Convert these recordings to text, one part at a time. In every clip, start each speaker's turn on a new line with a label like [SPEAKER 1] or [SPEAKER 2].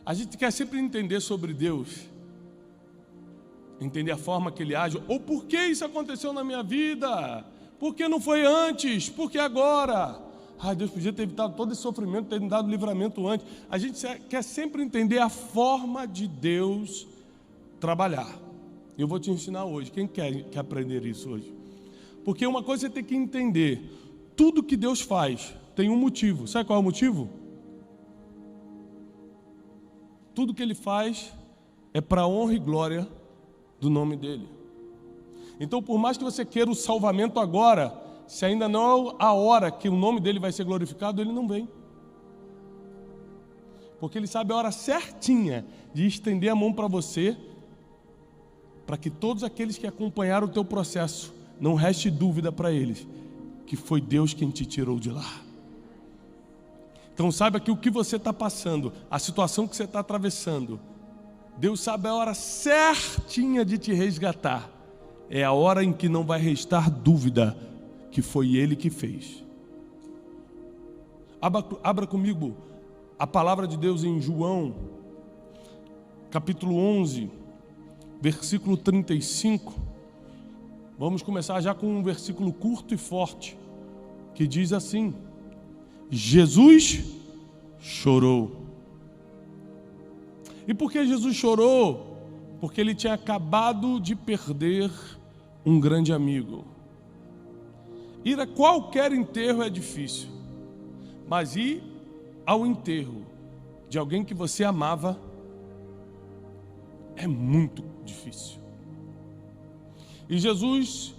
[SPEAKER 1] A gente quer sempre entender sobre Deus, entender a forma que Ele age, ou por que isso aconteceu na minha vida, por que não foi antes, por que agora? Deus podia ter evitado todo esse sofrimento, ter me dado livramento antes. A gente quer sempre entender a forma de Deus trabalhar. Eu vou te ensinar hoje. Quem quer aprender isso hoje? Porque uma coisa você tem que entender: tudo que Deus faz tem um motivo. Sabe qual é o motivo? Tudo que Ele faz é para a honra e glória do nome dEle. Então, por mais que você queira o salvamento agora, se ainda não é a hora que o nome dEle vai ser glorificado, Ele não vem. Porque Ele sabe a hora certinha de estender a mão para você, para que todos aqueles que acompanharam o teu processo, não reste dúvida para eles que foi Deus quem te tirou de lá. Então saiba que o que você está passando, a situação que você está atravessando, Deus sabe a hora certinha de te resgatar. É a hora em que não vai restar dúvida que foi Ele que fez. Abra comigo a palavra de Deus em João, capítulo 11, versículo 35. Vamos começar já com um versículo curto e forte, que diz assim: Jesus chorou. E por que Jesus chorou? Porque Ele tinha acabado de perder um grande amigo. Ir a qualquer enterro é difícil, mas ir ao enterro de alguém que você amava é muito difícil. E Jesus,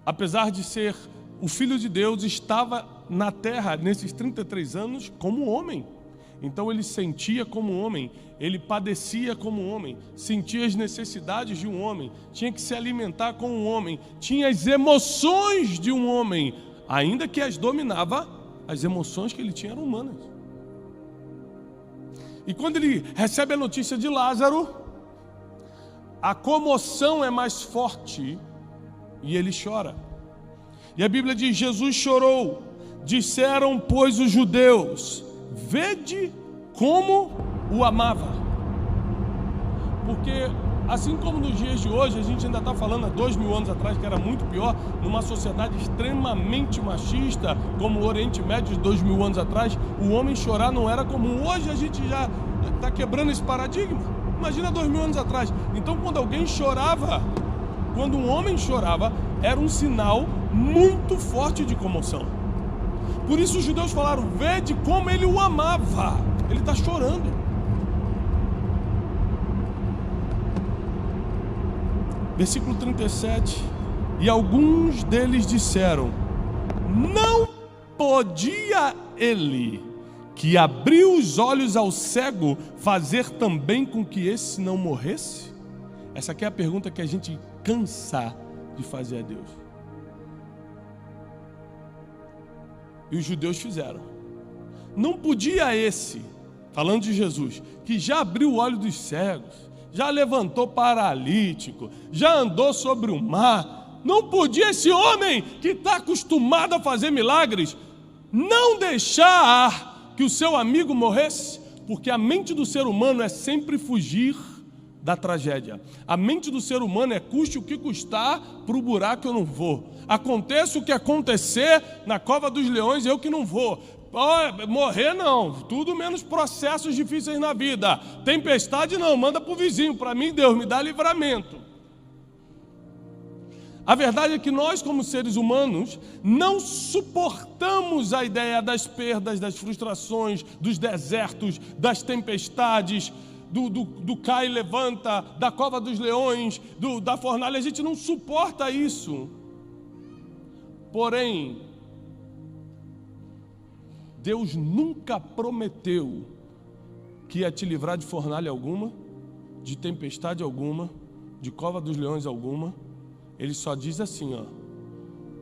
[SPEAKER 1] apesar de ser o Filho de Deus, estava na terra nesses 33 anos como homem. Então Ele sentia como homem, Ele padecia como homem, sentia as necessidades de um homem, tinha que se alimentar como um homem, tinha as emoções de um homem, ainda que as dominava, as emoções que Ele tinha eram humanas. E quando Ele recebe a notícia de Lázaro, a comoção é mais forte e Ele chora. E a Bíblia diz: Jesus chorou. Disseram, pois, os judeus: vede como o amava. Porque assim como nos dias de hoje, a gente ainda está falando há 2000 anos atrás, que era muito pior, numa sociedade extremamente machista, como o Oriente Médio de 2000 anos atrás, o homem chorar não era comum. Hoje a gente já está quebrando esse paradigma. Imagina 2000 anos atrás. Então, quando alguém chorava, quando um homem chorava, era um sinal muito forte de comoção. Por isso os judeus falaram: vede como ele o amava. Ele está chorando. Versículo 37. E alguns deles disseram: não podia ele, que abriu os olhos ao cego, fazer também com que esse não morresse? Essa aqui é a pergunta que a gente cansa de fazer a Deus. E os judeus fizeram. Não podia esse, falando de Jesus, que já abriu o olho dos cegos, já levantou paralítico, já andou sobre o mar, não podia esse homem que está acostumado a fazer milagres não deixar que o seu amigo morresse? Porque a mente do ser humano é sempre fugir da tragédia. A mente do ser humano é: custe o que custar, para o buraco eu não vou. Aconteça o que acontecer na cova dos leões, eu que não vou. Morrer não, tudo menos processos difíceis na vida. Tempestade não, manda para o vizinho. Para mim, Deus me dá livramento. A verdade é que nós, como seres humanos, não suportamos a ideia das perdas, das frustrações, dos desertos, das tempestades, do cai e levanta, da cova dos leões, da fornalha. A gente não suporta isso. Porém, Deus nunca prometeu que ia te livrar de fornalha alguma, de tempestade alguma, de cova dos leões alguma. Ele só diz assim, ó: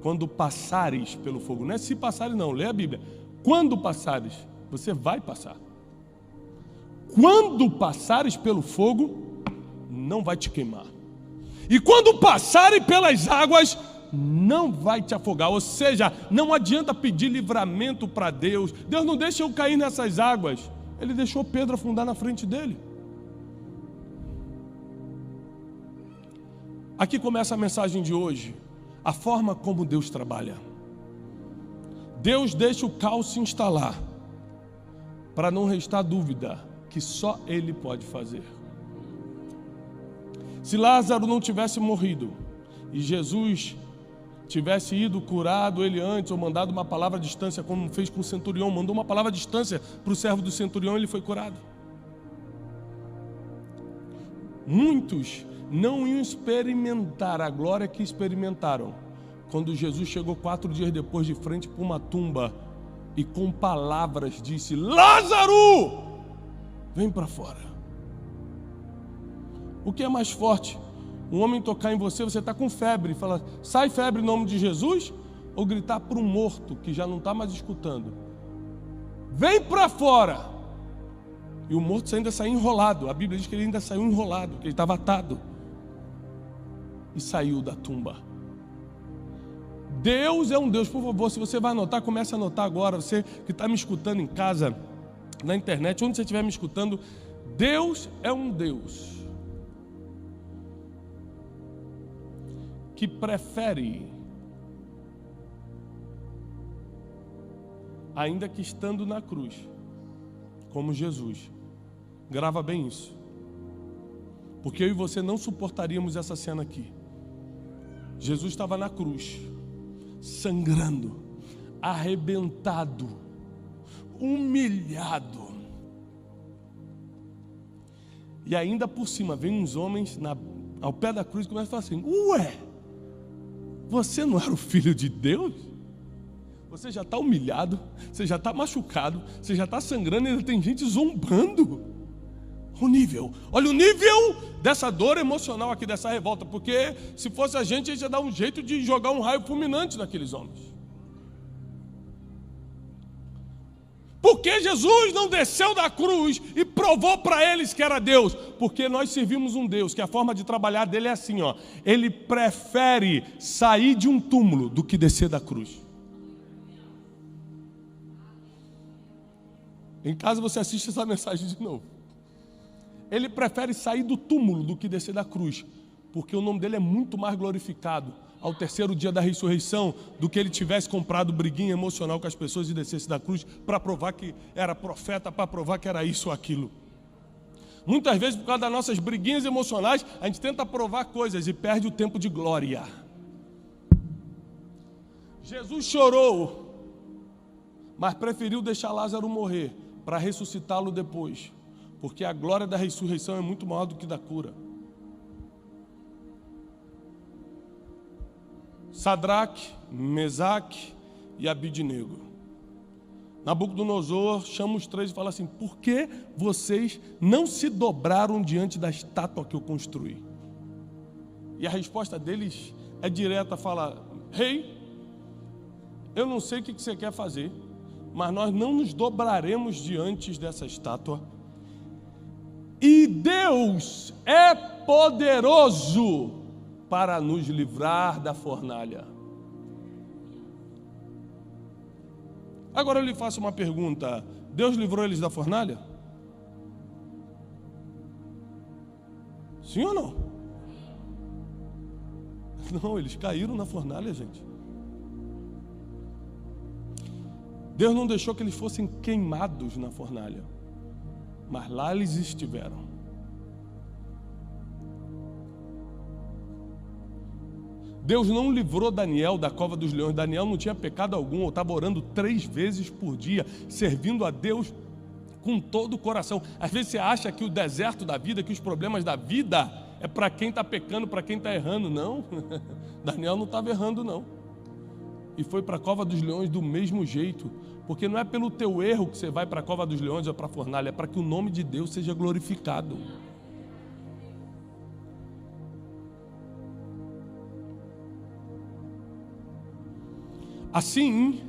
[SPEAKER 1] quando passares pelo fogo. Não é se passares não, lê a Bíblia. Quando passares, você vai passar. Quando passares pelo fogo, não vai te queimar. E quando passares pelas águas, não vai te afogar. Ou seja, não adianta pedir livramento para Deus. Deus não deixa eu cair nessas águas. Ele deixou Pedro afundar na frente dele. Aqui começa a mensagem de hoje. A forma como Deus trabalha. Deus deixa o caos se instalar, para não restar dúvida que só Ele pode fazer. Se Lázaro não tivesse morrido e Jesus tivesse ido curado ele antes, ou mandado uma palavra à distância, como fez com o centurião, mandou uma palavra à distância para o servo do centurião, ele foi curado. Muitos não iam experimentar a glória que experimentaram quando Jesus chegou 4 dias depois de frente para uma tumba e com palavras disse: Lázaro, vem para fora. O que é mais forte? Um homem tocar em você, você está com febre, e falar: sai febre em nome de Jesus? Ou gritar para um morto que já não está mais escutando: vem para fora. E o morto ainda saiu enrolado. A Bíblia diz que ele ainda saiu enrolado, que ele estava atado. E saiu da tumba. Deus é um Deus, por favor, se você vai anotar, comece a anotar agora. Você que está me escutando em casa, na internet, onde você estiver me escutando, Deus é um Deus que prefere, ainda que estando na cruz, como Jesus. Grava bem isso, porque eu e você não suportaríamos essa cena aqui. Jesus estava na cruz, sangrando, arrebentado, humilhado, e ainda por cima vem uns homens ao pé da cruz e começam a falar assim: ué, você não era o Filho de Deus? Você já está humilhado, você já está machucado, você já está sangrando e ainda tem gente zombando. O nível, olha o nível dessa dor emocional aqui, dessa revolta, porque se fosse a gente ia dar um jeito de jogar um raio fulminante naqueles homens. Porque Jesus não desceu da cruz e provou para eles que era Deus? Porque nós servimos um Deus que a forma de trabalhar dele é assim, ó. Ele prefere sair de um túmulo do que descer da cruz. Em casa você assiste essa mensagem de novo. Ele prefere sair do túmulo do que descer da cruz, porque o nome dele é muito mais glorificado ao terceiro dia da ressurreição do que ele tivesse comprado briguinha emocional com as pessoas e descesse da cruz para provar que era profeta, para provar que era isso ou aquilo. Muitas vezes, por causa das nossas briguinhas emocionais, a gente tenta provar coisas e perde o tempo de glória. Jesus chorou, mas preferiu deixar Lázaro morrer para ressuscitá-lo depois, porque a glória da ressurreição é muito maior do que da cura. Sadraque, Mesaque e Abidnego. Nabucodonosor chama os três e fala assim: por que vocês não se dobraram diante da estátua que eu construí? E a resposta deles é direta, fala: rei, eu não sei o que você quer fazer, mas nós não nos dobraremos diante dessa estátua. E Deus é poderoso para nos livrar da fornalha. Agora eu lhe faço uma pergunta: Deus livrou eles da fornalha? Sim ou não? Não, eles caíram na fornalha, gente. Deus não deixou que eles fossem queimados na fornalha, mas lá eles estiveram. Deus não livrou Daniel da cova dos leões. Daniel não tinha pecado algum, ou estava orando 3 vezes por dia, servindo a Deus com todo o coração. Às vezes você acha que o deserto da vida, que os problemas da vida é para quem está pecando, para quem está errando. Não, Daniel não estava errando não. E foi para a cova dos leões do mesmo jeito, porque não é pelo teu erro que você vai para a cova dos leões ou para a fornalha, é para que o nome de Deus seja glorificado. Assim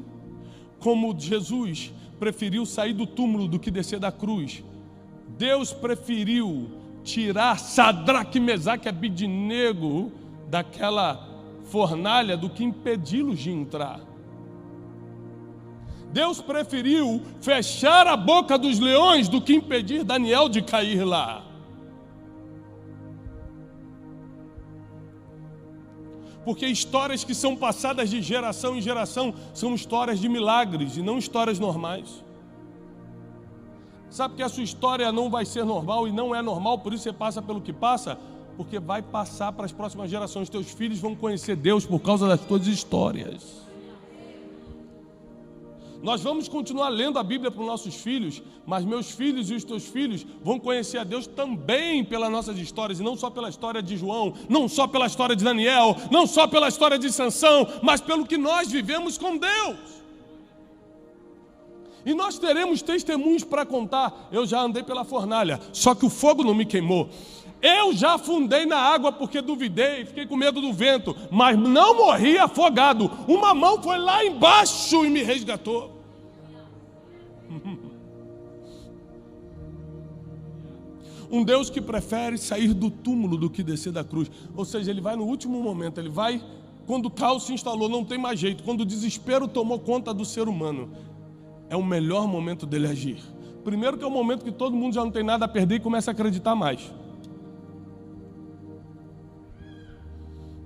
[SPEAKER 1] como Jesus preferiu sair do túmulo do que descer da cruz, Deus preferiu tirar Sadraque, Mesaque e Abidnego daquela fornalha do que impedi-los de entrar. Deus preferiu fechar a boca dos leões do que impedir Daniel de cair lá. Porque histórias que são passadas de geração em geração são histórias de milagres e não histórias normais. Sabe que a sua história não vai ser normal e não é normal, por isso você passa pelo que passa? Porque vai passar para as próximas gerações. Teus filhos vão conhecer Deus por causa das tuas histórias. Nós vamos continuar lendo a Bíblia para os nossos filhos, mas meus filhos e os teus filhos vão conhecer a Deus também pelas nossas histórias, e não só pela história de João, não só pela história de Daniel, não só pela história de Sansão, mas pelo que nós vivemos com Deus. E nós teremos testemunhos para contar. Eu já andei pela fornalha, só que o fogo não me queimou. Eu já afundei na água porque duvidei, fiquei com medo do vento, mas não morri afogado. Uma mão foi lá embaixo e me resgatou. Um Deus que prefere sair do túmulo do que descer da cruz. Ou seja, ele vai no último momento, ele vai quando o caos se instalou, não tem mais jeito, quando o desespero tomou conta do ser humano. É o melhor momento dele agir. Primeiro que é o momento que todo mundo já não tem nada a perder e começa a acreditar mais.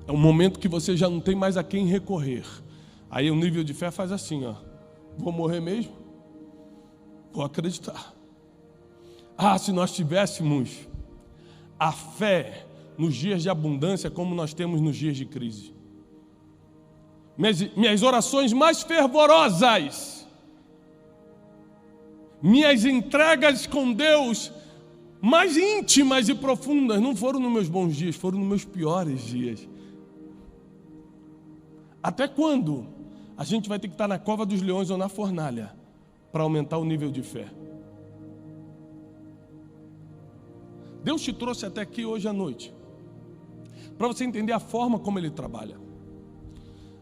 [SPEAKER 1] É um momento que você já não tem mais a quem recorrer. Aí o nível de fé faz assim, ó. Vou morrer mesmo? Vou acreditar. Se nós tivéssemos a fé nos dias de abundância como nós temos nos dias de crise. Minhas orações mais fervorosas, minhas entregas com Deus mais íntimas e profundas, não foram nos meus bons dias, foram nos meus piores dias. Até quando a gente vai ter que estar na cova dos leões ou na fornalha para aumentar o nível de fé? Deus te trouxe até aqui hoje à noite para você entender a forma como Ele trabalha.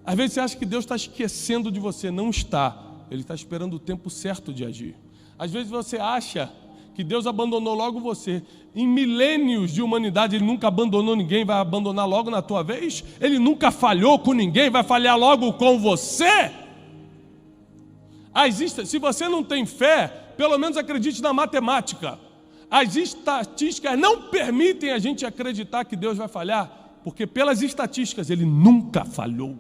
[SPEAKER 1] Às vezes você acha que Deus está esquecendo de você. Não está. Ele está esperando o tempo certo de agir. Às vezes você acha que Deus abandonou logo você. Em milênios de humanidade, Ele nunca abandonou ninguém, vai abandonar logo na tua vez. Ele nunca falhou com ninguém, vai falhar logo com você. Se você não tem fé, pelo menos acredite na matemática. As estatísticas não permitem a gente acreditar que Deus vai falhar, porque pelas estatísticas Ele nunca falhou.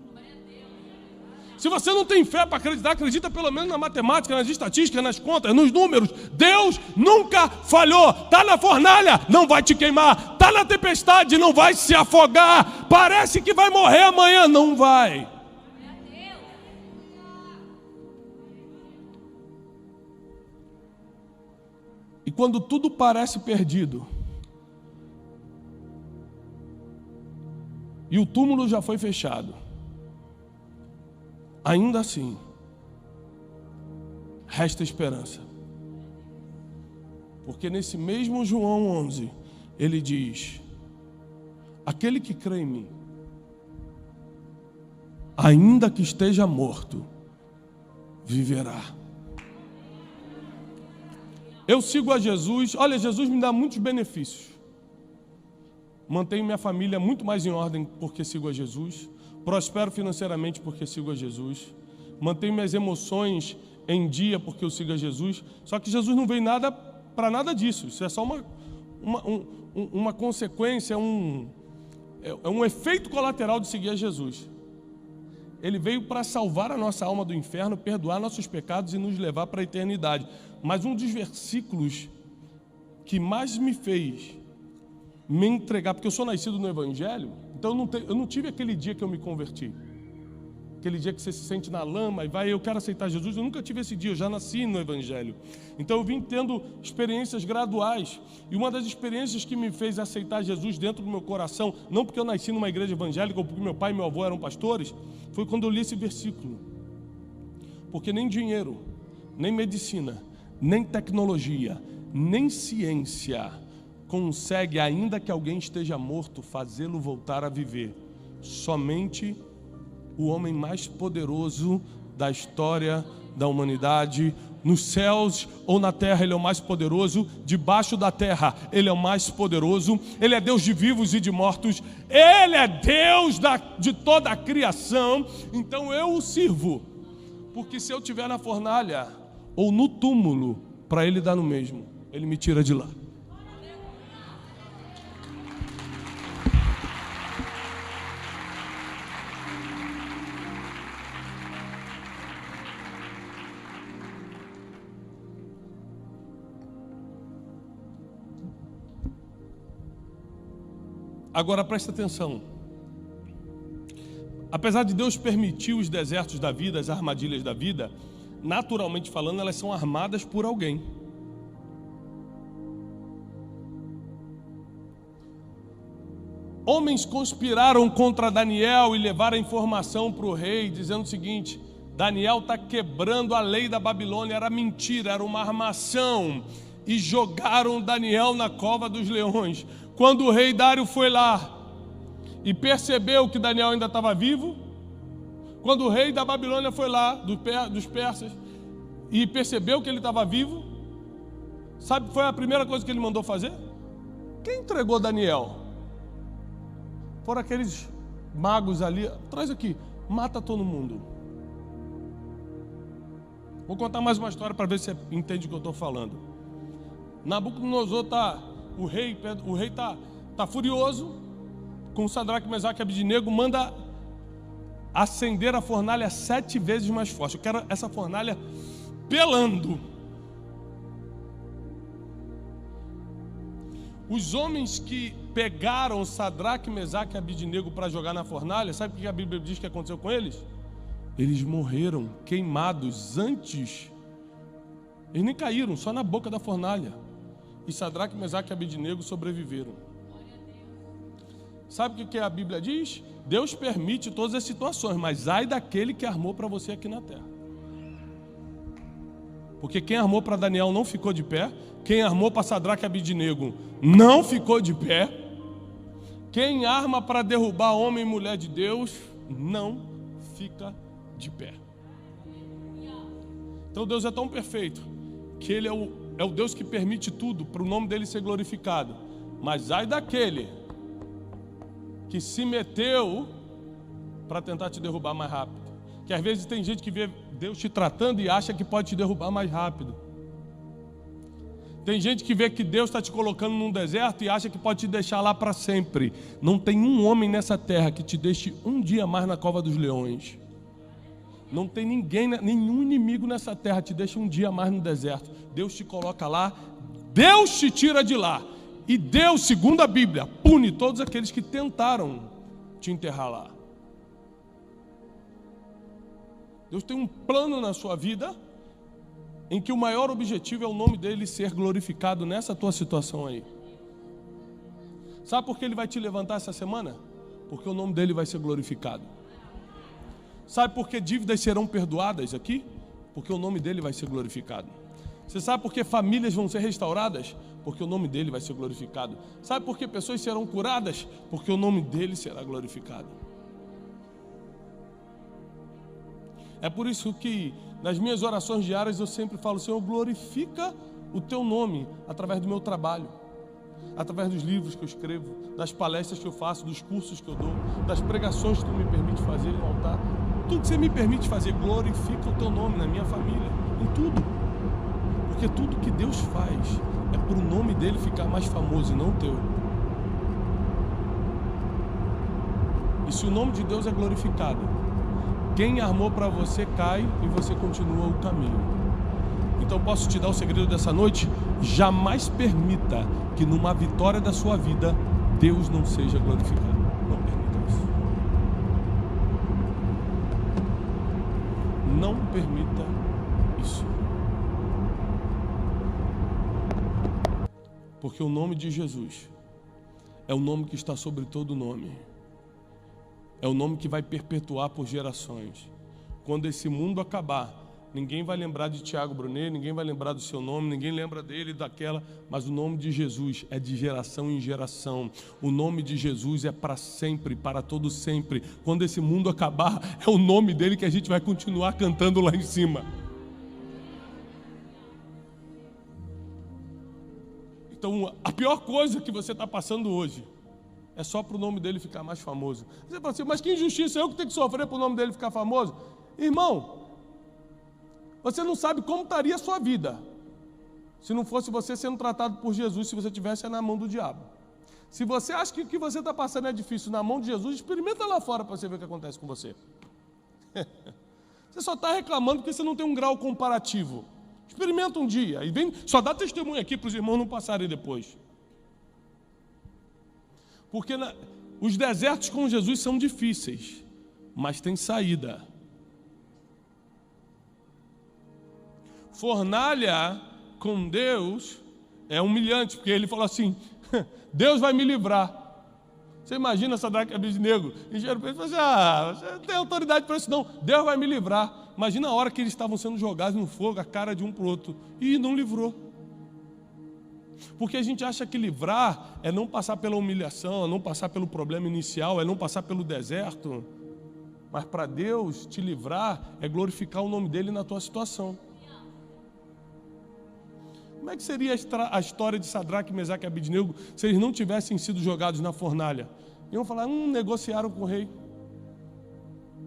[SPEAKER 1] Se você não tem fé para acreditar, acredita pelo menos na matemática, nas estatísticas, nas contas, nos números. Deus nunca falhou. Está na fornalha, não vai te queimar. Está na tempestade, não vai se afogar. Parece que vai morrer amanhã, não vai. E quando tudo parece perdido, e o túmulo já foi fechado, ainda assim, resta esperança. Porque nesse mesmo João 11, ele diz: aquele que crê em mim, ainda que esteja morto, viverá. Eu sigo a Jesus. Olha, Jesus me dá muitos benefícios. Mantenho minha família muito mais em ordem porque sigo a Jesus. Prospero financeiramente porque sigo a Jesus. Mantenho minhas emoções em dia porque eu sigo a Jesus. Só que Jesus não veio para nada disso. Isso é só uma consequência, é um efeito colateral de seguir a Jesus. Ele veio para salvar a nossa alma do inferno, perdoar nossos pecados e nos levar para a eternidade. Mas um dos versículos que mais me fez me entregar, porque eu sou nascido no Evangelho, então eu não tive aquele dia que eu me converti. Aquele dia que você se sente na lama e eu quero aceitar Jesus. Eu nunca tive esse dia, eu já nasci no Evangelho. Então eu vim tendo experiências graduais. E uma das experiências que me fez aceitar Jesus dentro do meu coração, não porque eu nasci numa igreja evangélica ou porque meu pai e meu avô eram pastores, foi quando eu li esse versículo. Porque nem dinheiro, nem medicina, nem tecnologia, nem ciência consegue, ainda que alguém esteja morto, fazê-lo voltar a viver. Somente o homem mais poderoso da história da humanidade, nos céus ou na terra, ele é o mais poderoso. Debaixo da terra, ele é o mais poderoso. Ele é Deus de vivos e de mortos. Ele é Deus de toda a criação. Então eu o sirvo Porque se eu estiver na fornalha ou no túmulo, para ele dar no mesmo, ele me tira de lá. Agora presta atenção. Apesar de Deus permitir os desertos da vida, as armadilhas da vida, naturalmente falando, elas são armadas por alguém. Homens conspiraram contra Daniel e levaram a informação para o rei, dizendo o seguinte: Daniel está quebrando a lei da Babilônia. Era mentira, era uma armação. E jogaram Daniel na cova dos leões. Quando o rei Dário foi lá e percebeu que Daniel ainda estava vivo, quando o rei da Babilônia foi lá, dos persas, e percebeu que ele estava vivo, sabe que foi a primeira coisa que ele mandou fazer? Quem entregou Daniel? Foram aqueles magos ali. Traz aqui, mata todo mundo. Vou contar mais uma história para ver se você entende o que eu estou falando. Nabucodonosor o rei tá furioso com Sadraque, Mesaque e Abednego, manda acender a fornalha 7 vezes mais forte. Eu quero essa fornalha pelando. Os homens que pegaram Sadraque, Mesaque e Abednego para jogar na fornalha, sabe o que a Bíblia diz que aconteceu com eles? Eles morreram queimados antes. Eles nem caíram, só na boca da fornalha. E Sadraque, Mesaque e Abednego sobreviveram. Sabe o que a Bíblia diz? Deus permite todas as situações, mas ai daquele que armou para você aqui na terra. Porque quem armou para Daniel não ficou de pé. Quem armou para Sadraque e Abednego não ficou de pé. Quem arma para derrubar homem e mulher de Deus não fica de pé. Então Deus é tão perfeito que Ele é o Deus que permite tudo para o nome dele ser glorificado. Mas ai daquele que se meteu para tentar te derrubar mais rápido. Que às vezes tem gente que vê Deus te tratando e acha que pode te derrubar mais rápido. Tem gente que vê que Deus está te colocando num deserto e acha que pode te deixar lá para sempre. Não tem um homem nessa terra que te deixe um dia mais na cova dos leões. Não tem ninguém, nenhum inimigo nessa terra te deixa um dia mais no deserto. Deus te coloca lá, Deus te tira de lá. E Deus, segundo a Bíblia, pune todos aqueles que tentaram te enterrar lá. Deus tem um plano na sua vida em que o maior objetivo é o nome dele ser glorificado nessa tua situação aí. Sabe por que ele vai te levantar essa semana? Porque o nome dele vai ser glorificado. Sabe por que dívidas serão perdoadas aqui? Porque o nome dele vai ser glorificado. Você sabe por que famílias vão ser restauradas? Porque o nome dele vai ser glorificado. Sabe por que pessoas serão curadas? Porque o nome dele será glorificado. É por isso que nas minhas orações diárias eu sempre falo: Senhor, glorifica o teu nome através do meu trabalho, através dos livros que eu escrevo, das palestras que eu faço, dos cursos que eu dou, das pregações que tu me permite fazer no altar. Tudo que você me permite fazer, glorifica o teu nome na minha família, em tudo. Porque tudo que Deus faz é para o nome dele ficar mais famoso e não o teu. E se o nome de Deus é glorificado, quem armou para você cai e você continua o caminho. Então posso te dar o segredo dessa noite? Jamais permita que numa vitória da sua vida Deus não seja glorificado. Não permita isso. Não permita isso. Porque o nome de Jesus é o nome que está sobre todo nome. É o nome que vai perpetuar por gerações. Quando esse mundo acabar, ninguém vai lembrar de Tiago Brunet, ninguém vai lembrar do seu nome, ninguém lembra dele e daquela, mas o nome de Jesus é de geração em geração. O nome de Jesus é para sempre, para todo sempre. Quando esse mundo acabar, é o nome dele que a gente vai continuar cantando lá em cima. Então, a pior coisa que você está passando hoje é só para o nome dele ficar mais famoso. Você fala assim: mas que injustiça, eu que tenho que sofrer para o nome dele ficar famoso? Irmão, Você não sabe como estaria a sua vida se não fosse você sendo tratado por Jesus, se você estivesse na mão do diabo. Se você acha que o que você está passando é difícil na mão de Jesus, experimenta lá fora para você ver o que acontece com você. Você só está reclamando porque você não tem um grau comparativo. Experimenta um dia e vem, só dá testemunho aqui para os irmãos não passarem depois. Porque os desertos com Jesus são difíceis, mas tem saída. Fornalha com Deus é humilhante, porque ele falou assim, Deus vai me livrar. Você imagina Sadraque e Abednego encheram o peito e falaram assim, você não tem autoridade para isso não, Deus vai me livrar. Imagina a hora que eles estavam sendo jogados no fogo, a cara de um para o outro, e não livrou. Porque a gente acha que livrar é não passar pela humilhação, é não passar pelo problema inicial, é não passar pelo deserto. Mas para Deus te livrar é glorificar o nome dele na tua situação. Como é que seria a história de Sadraque, Mesaque e Abednego se eles não tivessem sido jogados na fornalha? Iam falar, negociaram com o rei.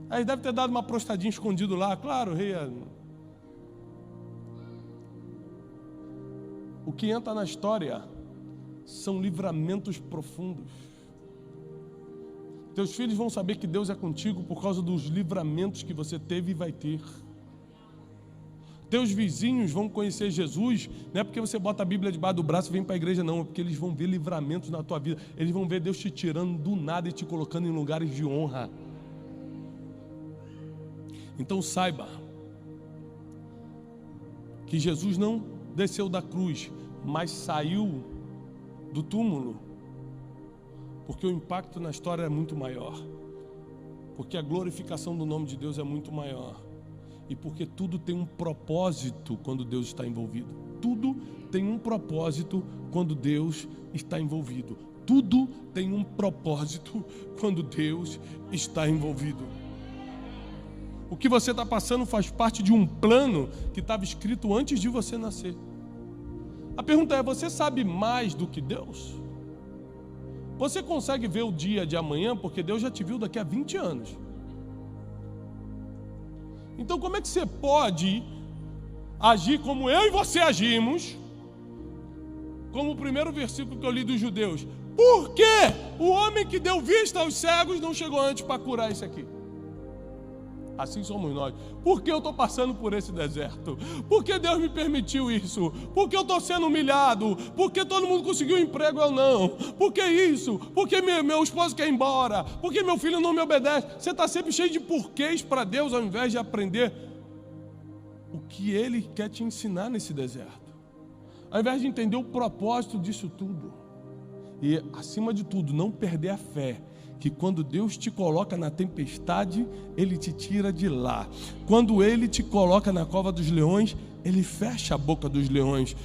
[SPEAKER 1] Aí deve ter dado uma prostadinha escondido lá. Claro, o rei é... O que entra na história são livramentos profundos. Teus filhos vão saber que Deus é contigo por causa dos livramentos que você teve e vai ter. Teus vizinhos vão conhecer Jesus, não é porque você bota a Bíblia debaixo do braço e vem para a igreja, não, é porque eles vão ver livramentos na tua vida. Eles vão ver Deus te tirando do nada e te colocando em lugares de honra. Então saiba que Jesus não desceu da cruz, mas saiu do túmulo, porque o impacto na história é muito maior, porque a glorificação do nome de Deus é muito maior, e porque tudo tem um propósito quando Deus está envolvido. Tudo tem um propósito quando Deus está envolvido. Tudo tem um propósito quando Deus está envolvido. O que você está passando faz parte de um plano que estava escrito antes de você nascer. A pergunta é, você sabe mais do que Deus? Você consegue ver o dia de amanhã, porque Deus já te viu daqui a 20 anos. Então como é que você pode agir como eu e você agimos? Como o primeiro versículo que eu li dos judeus. Por que o homem que deu vista aos cegos não chegou antes para curar esse aqui? Assim somos nós. Por que eu estou passando por esse deserto? Por que Deus me permitiu isso? Por que eu estou sendo humilhado? Por que todo mundo conseguiu um emprego, eu não? Por que isso? Por que meu esposo quer ir embora? Por que meu filho não me obedece? Você está sempre cheio de porquês para Deus, ao invés de aprender o que Ele quer te ensinar nesse deserto. Ao invés de entender o propósito disso tudo. E, acima de tudo, não perder a fé. Que quando Deus te coloca na tempestade, Ele te tira de lá. Quando Ele te coloca na cova dos leões, Ele fecha a boca dos leões.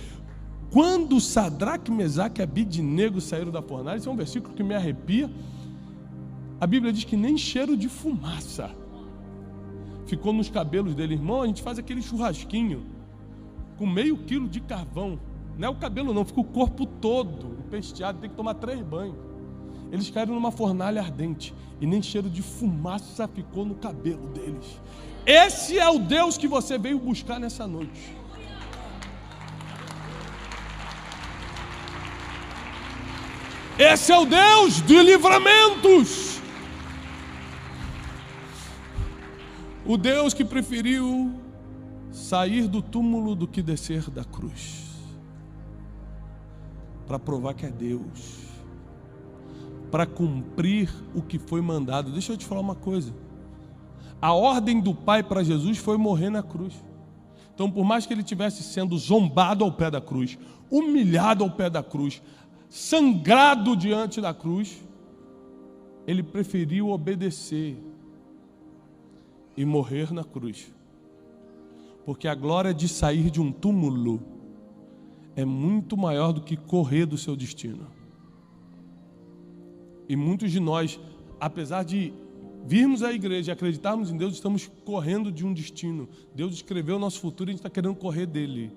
[SPEAKER 1] Quando Sadraque, Mesaque e Abednego saíram da fornalha, esse é um versículo que me arrepia. A Bíblia diz que nem cheiro de fumaça ficou nos cabelos dele. Irmão, a gente faz aquele churrasquinho com meio quilo de carvão. Não é o cabelo não, fica o corpo todo empesteado, tem que tomar 3 banhos. Eles caíram numa fornalha ardente e nem cheiro de fumaça ficou no cabelo deles. Esse é o Deus que você veio buscar nessa noite. Esse é o Deus de livramentos. O Deus que preferiu sair do túmulo do que descer da cruz, para provar que é Deus, para cumprir o que foi mandado. Deixa eu te falar uma coisa. A ordem do Pai para Jesus foi morrer na cruz. Então, por mais que ele estivesse sendo zombado ao pé da cruz, humilhado ao pé da cruz, sangrado diante da cruz, ele preferiu obedecer e morrer na cruz. Porque a glória de sair de um túmulo é muito maior do que correr do seu destino. E muitos de nós, apesar de virmos à igreja e acreditarmos em Deus, estamos correndo de um destino. Deus escreveu o nosso futuro e a gente está querendo correr dele.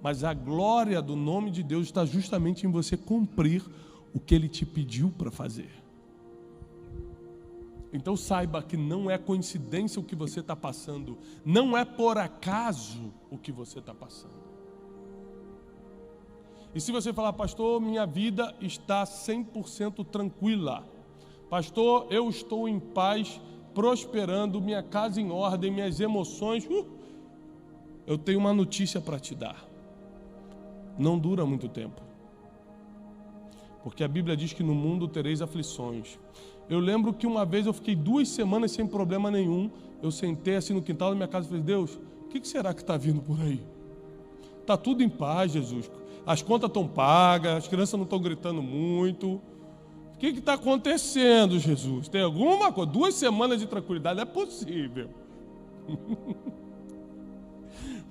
[SPEAKER 1] Mas a glória do nome de Deus está justamente em você cumprir o que Ele te pediu para fazer. Então saiba que não é coincidência o que você está passando, não é por acaso o que você está passando. E se você falar, pastor, minha vida está 100% tranquila, pastor, eu estou em paz, prosperando, minha casa em ordem, minhas emoções, eu tenho uma notícia para te dar. Não dura muito tempo, porque a Bíblia diz que no mundo tereis aflições. Eu lembro que uma vez eu fiquei 2 semanas sem problema nenhum. Eu sentei assim no quintal da minha casa e falei, Deus, o que será que está vindo por aí? Está tudo em paz, Jesus. As contas estão pagas, as crianças não estão gritando muito. O que está acontecendo, Jesus? Tem alguma coisa? 2 semanas de tranquilidade, é possível.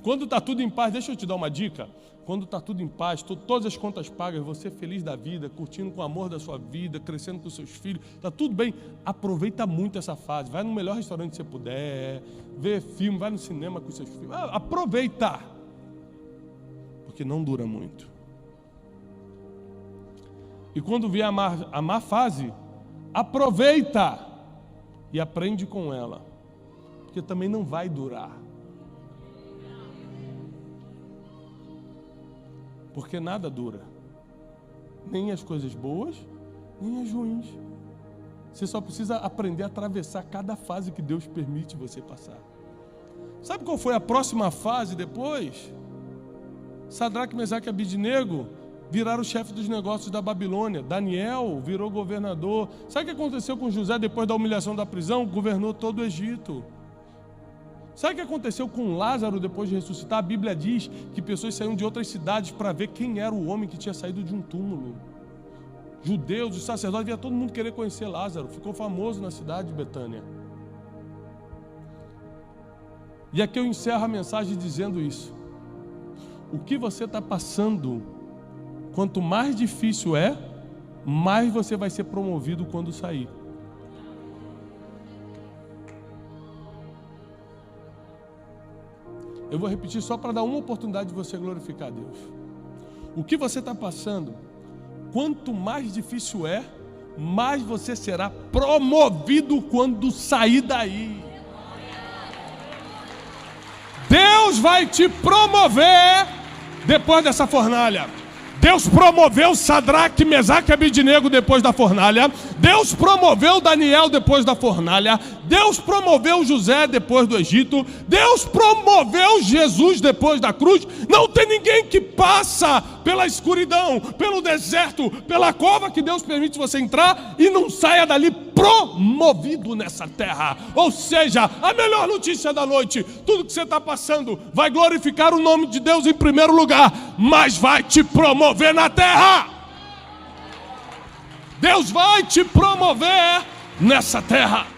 [SPEAKER 1] Quando está tudo em paz, deixa eu te dar uma dica. Quando está tudo em paz, todas as contas pagas, você feliz da vida, curtindo com o amor da sua vida, crescendo com os seus filhos, está tudo bem, aproveita muito essa fase, vai no melhor restaurante que você puder, vê filme, vai no cinema com os seus filhos, aproveita, porque não dura muito. E quando vier a má fase, aproveita e aprende com ela, porque também não vai durar. Porque nada dura, nem as coisas boas, nem as ruins. Você só precisa aprender a atravessar cada fase que Deus permite você passar. Sabe qual foi a próxima fase depois? Sadraque, Mesaque e Abidnego viraram chefe dos negócios da Babilônia. Daniel virou governador. Sabe o que aconteceu com José depois da humilhação da prisão? Governou todo o Egito. Sabe o que aconteceu com Lázaro depois de ressuscitar? A Bíblia diz que pessoas saíram de outras cidades para ver quem era o homem que tinha saído de um túmulo. Judeus, os sacerdotes, via todo mundo querer conhecer Lázaro. Ficou famoso na cidade de Betânia. E aqui eu encerro a mensagem dizendo isso. O que você está passando, quanto mais difícil é, mais você vai ser promovido quando sair. Eu vou repetir só para dar uma oportunidade de você glorificar a Deus. O que você está passando, quanto mais difícil é, mais você será promovido quando sair daí. Deus vai te promover depois dessa fornalha. Deus promoveu Sadraque, Mesaque e Abidnego depois da fornalha. Deus promoveu Daniel depois da fornalha. Deus promoveu José depois do Egito. Deus promoveu Jesus depois da cruz. Não tem ninguém que passa pela escuridão, pelo deserto, pela cova que Deus permite você entrar e não saia dali promovido nessa terra. Ou seja, a melhor notícia da noite: tudo que você está passando vai glorificar o nome de Deus em primeiro lugar, mas vai te promover na terra. Deus vai te promover nessa terra.